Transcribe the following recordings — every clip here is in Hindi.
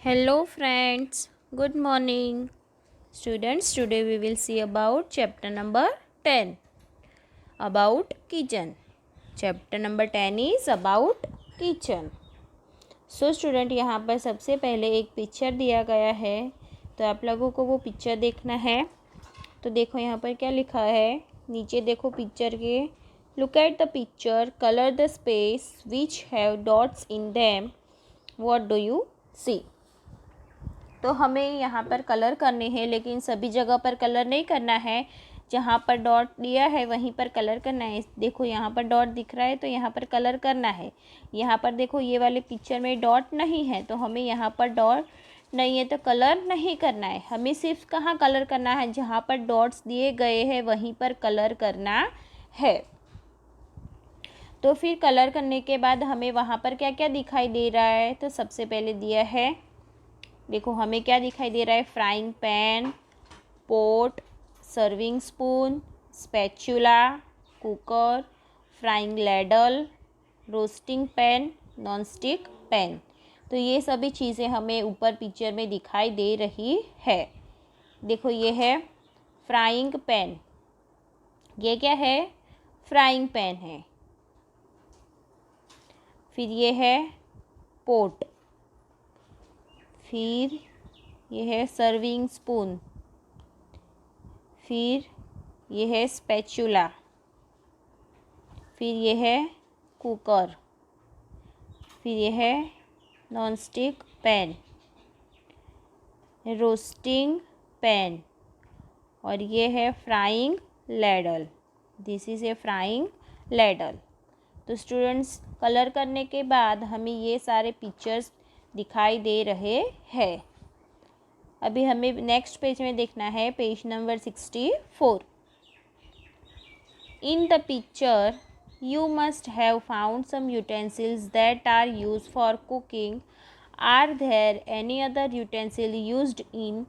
Hello friends, good morning. Students, today we will see about chapter number 10 about kitchen. Chapter number 10 is about kitchen. So student, यहाँ पर सबसे पहले एक पिक्चर दिया गया है, तो आप लोगों को वो पिक्चर देखना है। तो देखो यहाँ पर क्या लिखा है, नीचे देखो पिक्चर के। Look at the picture, color the space which have dots in them. What do you see? तो हमें यहाँ पर कलर करने हैं, लेकिन सभी जगह पर कलर नहीं करना है। जहाँ पर डॉट दिया है वहीं पर कलर करना है। देखो यहाँ पर डॉट दिख रहा है तो यहाँ पर कलर करना है। यहाँ पर देखो ये वाले पिक्चर में डॉट नहीं है तो हमें यहाँ पर डॉट नहीं है तो कलर नहीं करना है। हमें सिर्फ कहाँ कलर करना है, जहाँ पर डॉट्स दिए गए हैं वहीं पर कलर करना है। तो फिर कलर करने के बाद हमें वहाँ पर क्या क्या दिखाई दे रहा है, तो सबसे पहले दिया है, देखो हमें क्या दिखाई दे रहा है, frying pan, pot, serving spoon, spatula, cooker, frying ladle, roasting pan, nonstick pan. तो ये सभी चीज़ें हमें ऊपर पिक्चर में दिखाई दे रही है। देखो ये है फ्राइंग पैन, ये क्या है, फ्राइंग पैन है। फिर ये है पोट, फिर ये है सर्विंग स्पून, फिर ये है स्पैचुला, फिर ये है कुकर, फिर ये है नॉनस्टिक पैन, रोस्टिंग पैन, और ये है frying ladle. This is a frying ladle. तो स्टूडेंट्स, कलर करने के बाद हमें ये सारे पिक्चर्स दिखाई दे रहे हैं। अभी हमें नेक्स्ट पेज में देखना है, page number 64। In the picture you must have found some utensils that are used for cooking. Are there any other utensil used in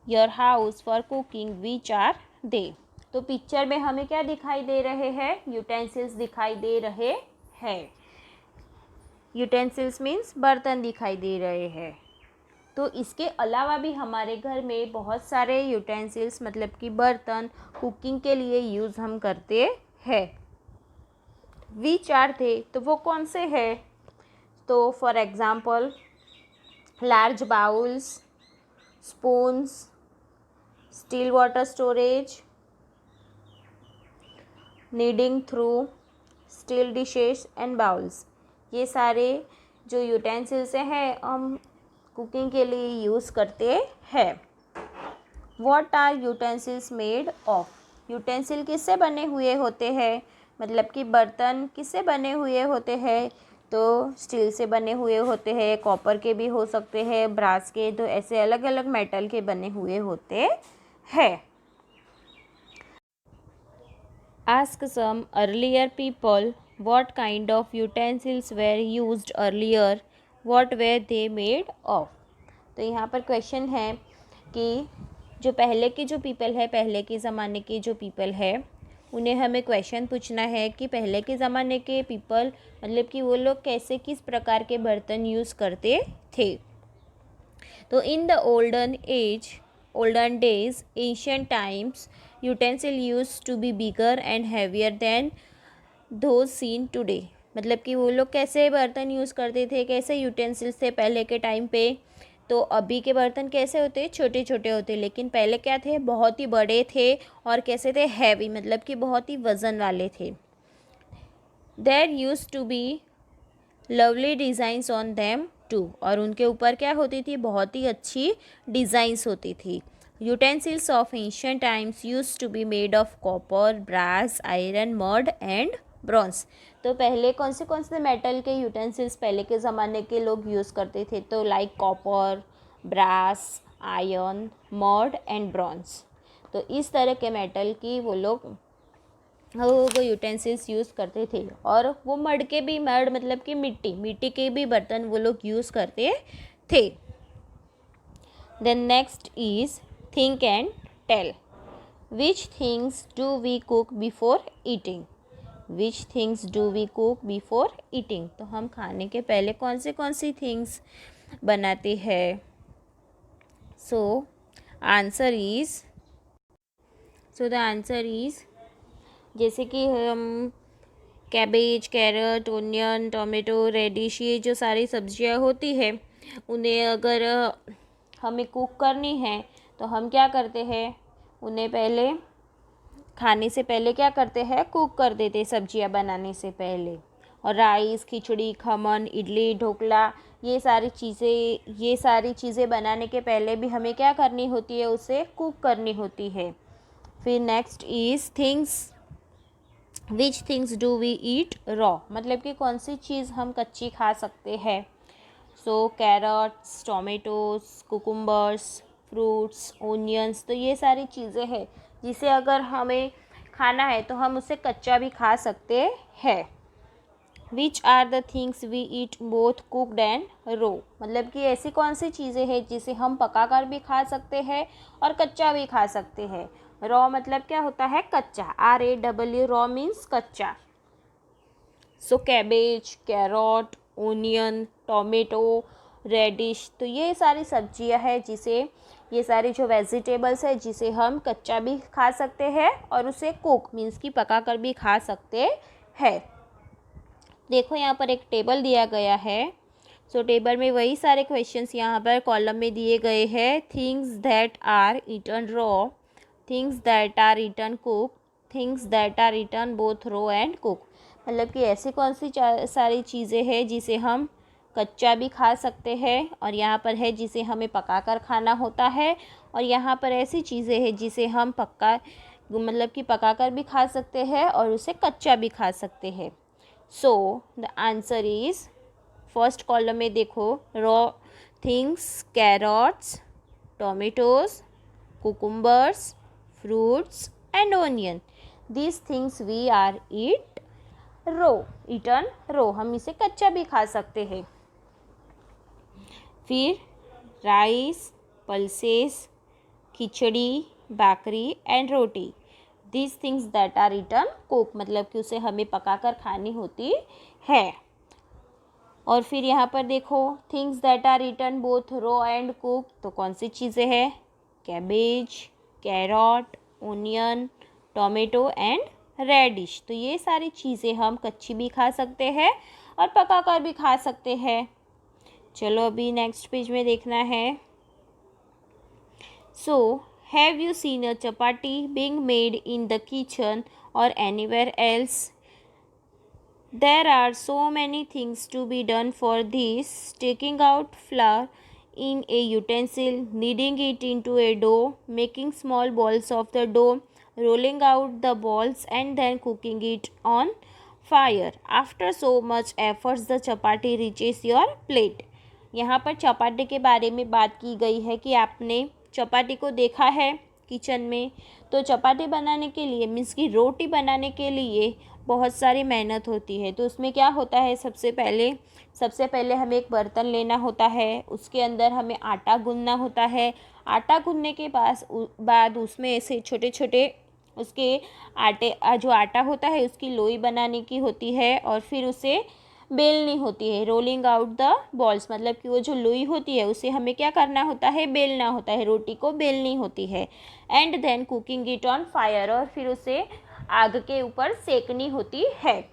your house for cooking, which are they. तो पिक्चर में हमें क्या दिखाई दे रहे हैं, यूटेंसिल्स दिखाई दे रहे हैं। यूटेंसिल्स मीन्स बर्तन दिखाई दे रहे हैं। तो इसके अलावा भी हमारे घर में बहुत सारे यूटेंसिल्स मतलब कि बर्तन कुकिंग के लिए यूज़ हम करते हैं। विच आर थे, तो वो कौन से हैं, तो for example large bowls, spoons, steel water storage, kneading through, steel dishes and bowls. ये सारे जो यूटेंसिल्स हैं हम कुकिंग के लिए यूज़ करते हैं। What are utensils made of, utensil किससे बने हुए होते हैं, मतलब कि बर्तन किससे बने हुए होते हैं, तो स्टील से बने हुए होते हैं, कॉपर के भी हो सकते हैं, ब्रास के, तो ऐसे अलग अलग मेटल के बने हुए होते हैं। Ask some earlier people what kind of utensils were used earlier, what were they made of। तो यहाँ पर क्वेश्चन है कि जो पहले के जो पीपल है, पहले के ज़माने के जो पीपल है, उन्हें हमें क्वेश्चन पूछना है कि पहले के ज़माने के पीपल मतलब कि वो लोग कैसे किस प्रकार के बर्तन यूज़ करते थे। तो in the olden days, ancient times, utensil used to be bigger and heavier than those seen today। मतलब कि वो लोग कैसे बर्तन यूज़ करते थे, कैसे यूटेंसिल्स थे पहले के टाइम पे। तो अभी के बर्तन कैसे होते, छोटे छोटे होते, लेकिन पहले क्या थे, बहुत ही बड़े थे और कैसे थे, हैवी, मतलब कि बहुत ही वज़न वाले थे। There used to be lovely designs on them too, और उनके ऊपर क्या होती थी, बहुत ही अच्छी डिज़ाइंस होती थी। Utensils of ancient times used to be made of copper, brass, iron, mud and bronze. तो पहले कौन से मेटल के यूटेंसिल्स पहले के ज़माने के लोग यूज़ करते थे, तो like copper, brass, iron, mud and bronze. तो इस तरह के मेटल की वो लोग वो यूटेंसिल्स यूज़ करते थे। और वो मड के भी, मड मतलब कि मिट्टी के भी बर्तन वो लोग यूज़ करते थे। Then next is think and tell. Which things do we cook before eating, which things do we cook before eating. तो हम खाने के पहले कौन सी थिंग्स बनाते हैं? So answer is the answer is जैसे कि हम cabbage, carrot, onion, tomato, radish, ये जो सारी सब्जियां होती है उन्हें अगर हमें कुक करनी है तो हम क्या करते हैं, उन्हें पहले खाने से पहले क्या करते हैं, कुक कर देते सब्जियां बनाने से पहले। और राइस, खिचड़ी, खमन, इडली, ढोकला, ये सारी चीज़ें बनाने के पहले भी हमें क्या करनी होती है, उसे कुक करनी होती है। फिर next is things, which things do we eat raw, मतलब कि कौन सी चीज़ हम कच्ची खा सकते हैं। So carrots, tomatoes, cucumbers, fruits, onions, तो ये सारी चीज़ें हैं जिसे अगर हमें खाना है तो हम उसे कच्चा भी खा सकते हैं। Which are the things we eat both cooked and raw, मतलब कि ऐसी कौन सी चीज़ें हैं जिसे हम पका कर भी खा सकते हैं और कच्चा भी खा सकते हैं। रॉ मतलब क्या होता है, कच्चा, RAW, रॉ मीन्स कच्चा। So cabbage, carrot, onion, tomato, radish, तो ये सारी सब्जियां हैं ये सारी जो वेजिटेबल्स है जिसे हम कच्चा भी खा सकते हैं और उसे कुक मीन्स कि पका कर भी खा सकते हैं। देखो यहाँ पर एक टेबल दिया गया है। सो टेबल में वही सारे क्वेश्चंस यहाँ पर कॉलम में दिए गए हैं। Things that are eaten raw, things that are eaten cook, things that are eaten both raw and cook, मतलब कि ऐसी कौन सी सारी चीज़ें हैं जिसे हम कच्चा भी खा सकते हैं, और यहाँ पर है जिसे हमें पका कर खाना होता है, और यहाँ पर ऐसी चीज़ें हैं जिसे हम मतलब कि पका कर भी खा सकते हैं और उसे कच्चा भी खा सकते हैं। So the answer is, first column में देखो, raw things, carrots, tomatoes, cucumbers, fruits and onion, these things we are eaten raw, हम इसे कच्चा भी खा सकते हैं। फिर rice, pulses, khichdi, bhakri and roti, these things that are eaten cook, मतलब कि उसे हमें पकाकर खानी होती है। और फिर यहाँ पर देखो, things that are eaten both raw and cook, तो कौन सी चीज़ें हैं, cabbage, carrot, onion, tomato and radish, तो ये सारी चीज़ें हम कच्ची भी खा सकते हैं और पकाकर भी खा सकते हैं। चलो अभी नेक्स्ट पेज में देखना है। So have you seen a chapati being made in the kitchen और anywhere else? There are so many things to be done for this: taking out flour in a utensil, kneading it into a dough, making small balls of the dough, rolling out the balls and then cooking it on fire. After so much efforts, the chapati reaches your plate. यहाँ पर चपाटी के बारे में बात की गई है कि आपने चपाटी को देखा है किचन में, तो चपाती बनाने के लिए मीन्स की रोटी बनाने के लिए बहुत सारी मेहनत होती है। तो उसमें क्या होता है, सबसे पहले हमें एक बर्तन लेना होता है, उसके अंदर हमें आटा गूंदना होता है। आटा गूंदने के बाद उसमें ऐसे छोटे छोटे उसके जो आटा होता है उसकी लोई बनाने की होती है, और फिर उसे बेलनी होती है। रोलिंग आउट द बॉल्स, मतलब कि वो जो लोई होती है उसे हमें क्या करना होता है, बेलना होता है, रोटी को बेलनी होती है। And then cooking it on fire, और फिर उसे आग के ऊपर सेकनी होती है।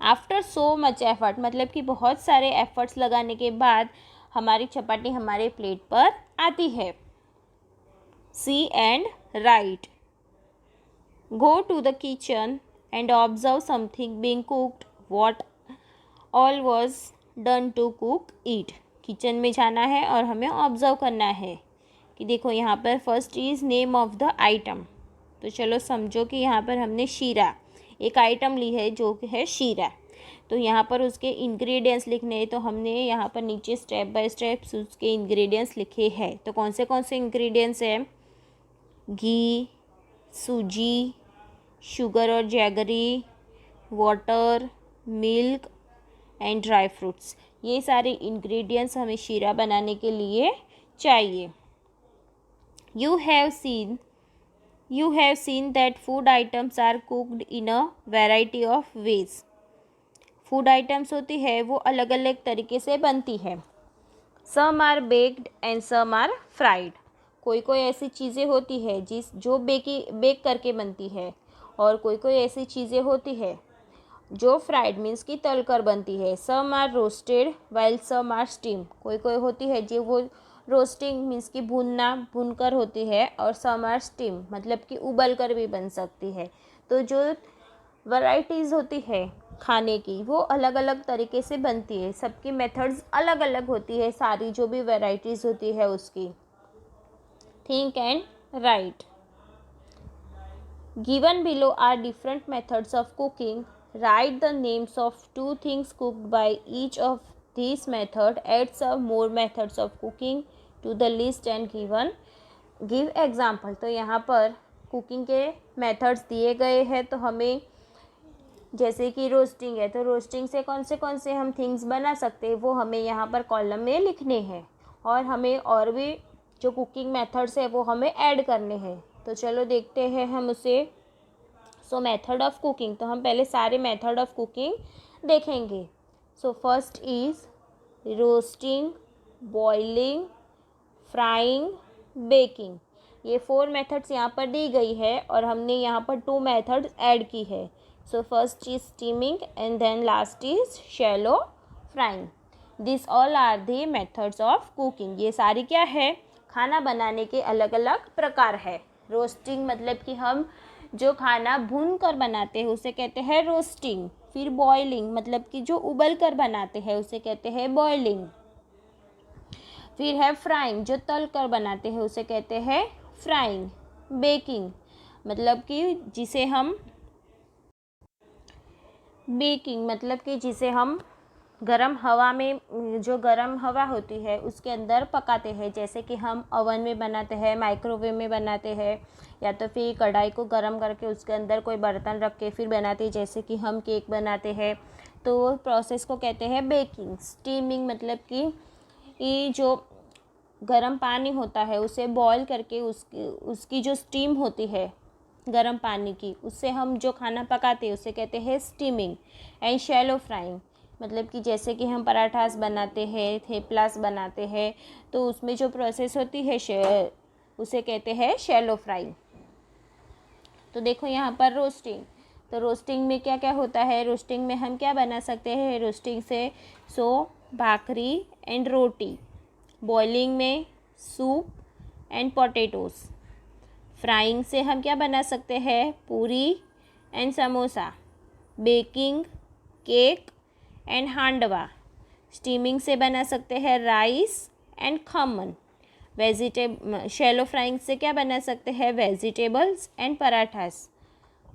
आफ्टर सो मच एफर्ट, मतलब कि बहुत सारे एफर्ट्स लगाने के बाद हमारी चपाटी हमारे प्लेट पर आती है। See and write, go to the kitchen and observe something being cooked, what all was done to cook it. Kitchen में जाना है और हमें ऑब्जर्व करना है कि देखो यहाँ पर first is name of the item. तो चलो समझो कि यहाँ पर हमने शीरा, एक आइटम ली है जो है शीरा, तो यहाँ पर उसके इंग्रेडिएंट्स लिखने हैं। तो हमने यहाँ पर नीचे स्टेप बाय स्टेप उसके इंग्रेडिएंट्स लिखे हैं। तो कौन से इंग्रेडिएंट्स हैं, घी, सूजी, शुगर और jaggery, water, milk and dry fruits, ये सारे इंग्रेडिएंट्स हमें शीरा बनाने के लिए चाहिए। You have seen that food items are cooked in a variety of ways. Food items होती है वो अलग अलग तरीके से बनती है। Some are baked and some are fried. कोई कोई ऐसी चीज़ें होती है जो बेक करके बनती है, और कोई कोई ऐसी चीज़ें होती है जो फ्राइड मीन्स की तल कर बनती है। Some are roasted while some are steam. कोई कोई होती है जो वो रोस्टिंग मीन्स की भून कर होती है, और सम आर स्टीम मतलब कि उबल कर भी बन सकती है। तो जो वैराइटीज़ होती है खाने की वो अलग अलग तरीके से बनती है, सबकी मेथड्स अलग अलग होती है, सारी जो भी वैराइटीज़ होती है उसकी। Think and right. Given below are different methods of cooking. Write the names of 2 things cooked by each of these methods. Add some more methods of cooking to the list and give example. तो यहाँ पर कुकिंग के मेथड्स दिए गए हैं, तो हमें जैसे कि रोस्टिंग है तो रोस्टिंग से कौन से हम थिंग्स बना सकते हैं वो हमें यहाँ पर कॉलम में लिखने हैं, और हमें और भी जो कुकिंग मेथड्स है वो हमें ऐड करने हैं। तो चलो देखते हैं हम उसे। सो मेथड ऑफ कुकिंग, तो हम पहले सारे मेथड ऑफ कुकिंग देखेंगे। So first is roasting, boiling, frying, baking. ये 4 मेथड्स यहाँ पर दी गई है, और हमने यहाँ पर 2 मेथड्स ऐड की है। So first is steaming and then last is shallow frying. This all are the methods of cooking. ये सारी क्या है, खाना बनाने के अलग अलग प्रकार है। रोस्टिंग मतलब कि हम जो खाना भून कर बनाते हैं उसे कहते हैं रोस्टिंग। फिर बॉइलिंग मतलब कि जो उबल कर बनाते हैं उसे कहते हैं बॉइलिंग। फिर है फ्राइंग, जो तल कर बनाते हैं उसे कहते हैं फ्राइंग। बेकिंग मतलब कि जिसे हम गरम हवा में, जो गरम हवा होती है उसके अंदर पकाते हैं, जैसे कि हम ओवन में बनाते हैं, माइक्रोवेव में बनाते हैं, या तो फिर कढ़ाई को गरम करके उसके अंदर कोई बर्तन रख के फिर बनाते हैं, जैसे कि हम केक बनाते हैं। तो वो प्रोसेस को कहते हैं बेकिंग। स्टीमिंग मतलब कि ये जो गरम पानी होता है उसे बॉईल करके उसकी जो स्टीम होती है गरम पानी की, उससे हम जो खाना पकाते हैं उसे कहते हैं स्टीमिंग। एंड शैलो फ्राइंग मतलब कि जैसे कि हम पराठास बनाते हैं, थेपलास बनाते हैं, तो उसमें जो प्रोसेस होती है उसे कहते हैं शैलो फ्राइंग। तो देखो यहाँ पर रोस्टिंग, तो रोस्टिंग में क्या क्या होता है, रोस्टिंग में हम क्या बना सकते हैं रोस्टिंग से, भाकरी एंड रोटी। बॉइलिंग में सूप एंड पोटैटोस। फ्राइंग से हम क्या बना सकते हैं, पूरी and samosa. Baking, cake and handvo. Steaming से बना सकते हैं rice and khaman. Shallow frying से क्या बना सकते हैं, वेजिटेबल्स एंड पराठास।